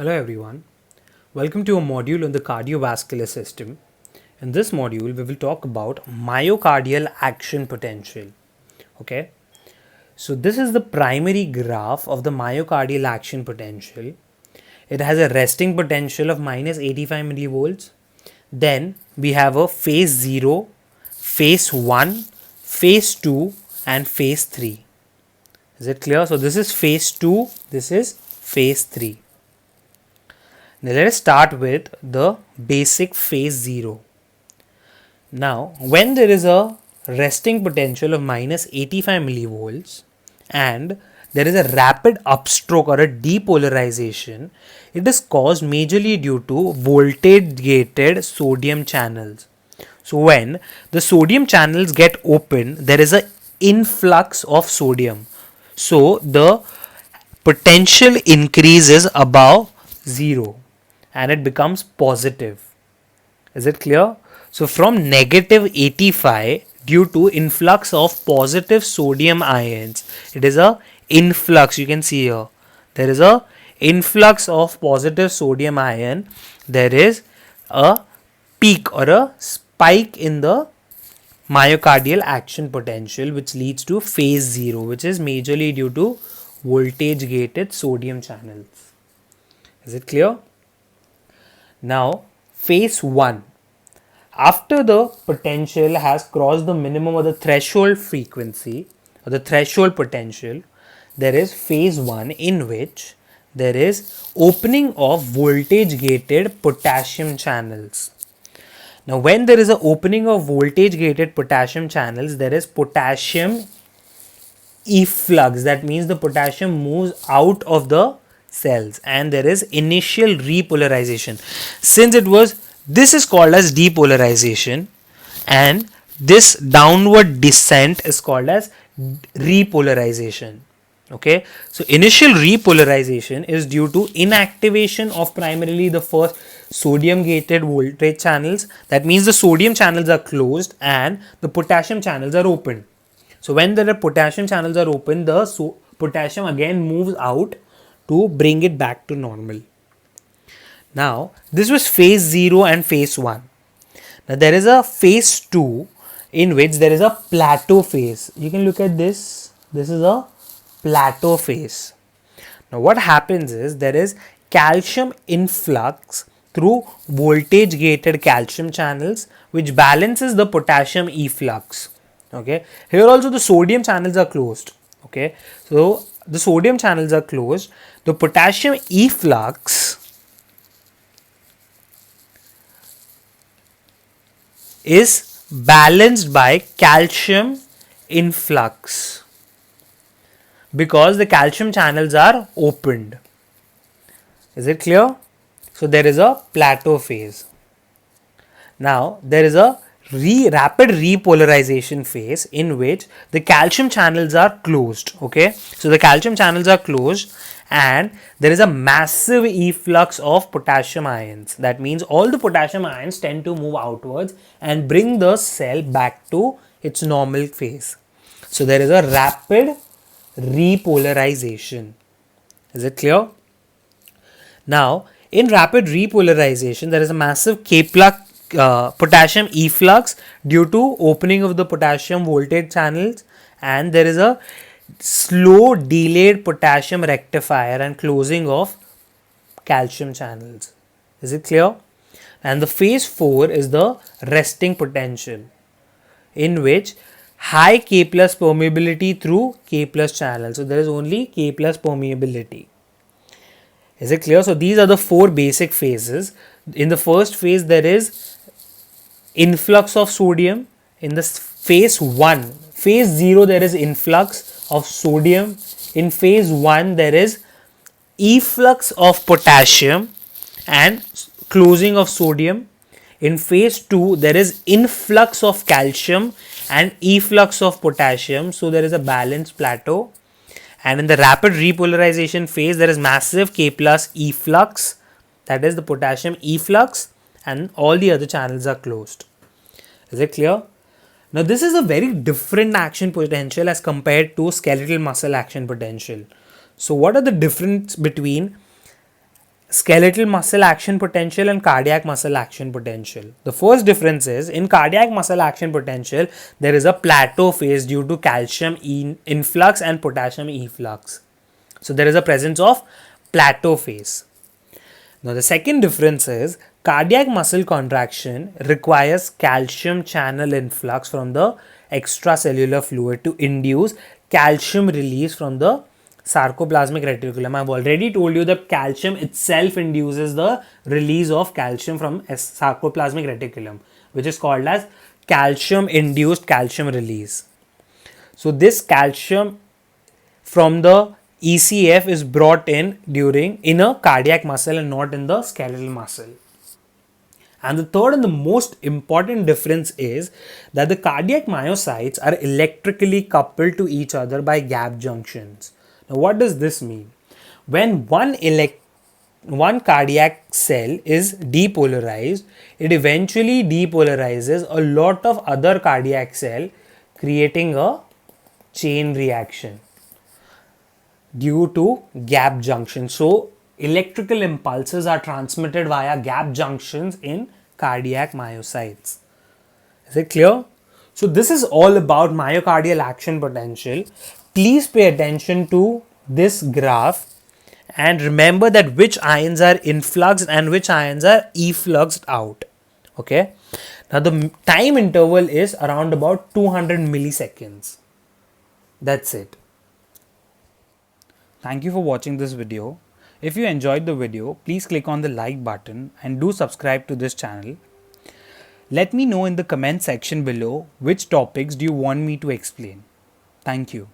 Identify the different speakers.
Speaker 1: Hello everyone, welcome to a module on the cardiovascular system. In this module, we will talk about myocardial action potential. Okay, so this is the primary graph of the myocardial action potential. It has a resting potential of minus 85 millivolts. Then we have a phase 0, phase 1, phase 2, and phase 3. Is it clear? So this is phase 2, this is phase 3. Now let us start with the basic phase 0. Now when there is a resting potential of minus 85 millivolts and there is a rapid upstroke or a depolarization, it is caused majorly due to voltage gated sodium channels. So when the sodium channels get open, there is an influx of sodium. So the potential increases above 0 and it becomes positive. Is it clear? So from negative 85 due to influx of positive sodium ions, it is a influx. You can see here there is a influx of positive sodium ion. There is a peak or a spike in the myocardial action potential which leads to phase 0, which is majorly due to voltage gated sodium channels. Is it clear? Now phase 1, after the potential has crossed the minimum or the threshold frequency or the threshold potential, there is phase 1 in which there is opening of voltage gated potassium channels. Now when there is an opening of voltage gated potassium channels, there is potassium efflux. That means the potassium moves out of the cells and there is initial repolarization. Since this is called as depolarization and this downward descent is called as repolarization. Okay, so initial repolarization is due to inactivation of primarily the first sodium gated voltage channels. That means the sodium channels are closed and the potassium channels are open. So when the potassium channels are open, the potassium again moves out to bring it back to normal. Now this was phase 0 and phase 1. Now there is a phase 2 in which there is a plateau phase. You can look at this. This is a plateau phase. Now what happens is there is calcium influx through voltage gated calcium channels which balances the potassium efflux. Okay, here also the sodium channels are closed. Okay, so the sodium channels are closed. The potassium efflux is balanced by calcium influx because the calcium channels are opened. Is it clear? So there is a plateau phase. Now there is a rapid repolarization phase in which the calcium channels are closed. Okay, so the calcium channels are closed and there is a massive efflux of potassium ions. That means all the potassium ions tend to move outwards and bring the cell back to its normal phase. So there is a rapid repolarization. Is it clear? Now in rapid repolarization there is a massive potassium efflux due to opening of the potassium voltage channels and there is a slow delayed potassium rectifier and closing of calcium channels. Is it clear? And the phase 4 is the resting potential in which high K plus permeability through K plus channel. So there is only K plus permeability. Is it clear? So these are the 4 basic phases. In the first phase there is influx of sodium. In the phase 1, phase 0 there is influx of sodium. In phase 1 there is efflux of potassium and closing of sodium. In phase 2 there is influx of calcium and efflux of potassium. So there is a balanced plateau. And in the rapid repolarization phase there is massive K plus efflux, that is the potassium efflux, and all the other channels are closed. Is it clear? Now this is a very different action potential as compared to skeletal muscle action potential. So what are the difference between skeletal muscle action potential and cardiac muscle action potential. The first difference is in cardiac muscle action potential, there is a plateau phase due to calcium influx and potassium efflux. So there is a presence of plateau phase. Now the second difference is cardiac muscle contraction requires calcium channel influx from the extracellular fluid to induce calcium release from the sarcoplasmic reticulum. I've already told you that calcium itself induces the release of calcium from sarcoplasmic reticulum, which is called as calcium induced calcium release. So this calcium from the ECF is brought in a cardiac muscle and not in the skeletal muscle. And the third and the most important difference is that the cardiac myocytes are electrically coupled to each other by gap junctions. Now, what does this mean? When one cardiac cell is depolarized, it eventually depolarizes a lot of other cardiac cell, creating a chain reaction due to gap junctions. So electrical impulses are transmitted via gap junctions in cardiac myocytes. Is it clear? So this is all about myocardial action potential. Please pay attention to this graph and remember that which ions are influxed and which ions are effluxed out. Okay. Now the time interval is around about 200 milliseconds. That's it. Thank you for watching this video. If you enjoyed the video, please click on the like button and do subscribe to this channel. Let me know in the comment section below which topics do you want me to explain. Thank you.